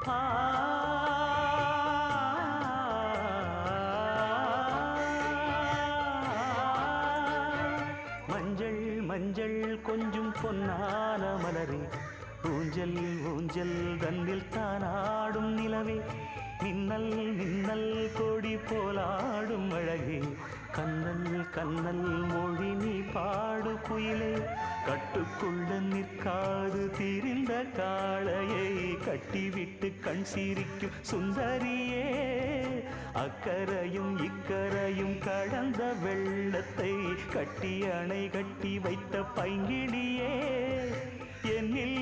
ஆ மஞ்சள் மஞ்சள் கொஞ்சம் பொன்னான மலரே, ஊஞ்சல் ஊஞ்சல் தன்னில் தானாடும் நிலவே, மின்னல் மின்னல் கொடி போலாடும் அழகே, கண்ணல் கண்ணல் மொழி நீ பாடு குயிலே, கட்டுக்குள்ள நிற்காது திரிந்த காளையை கட்டிவிட்டு கண் சிரிக்கும் சுந்தரியே, அக்கரையும் இக்கரையும் கடந்த வெள்ளத்தை கட்டி அணை கட்டி வைத்த பைங்கிடியே, என்னில்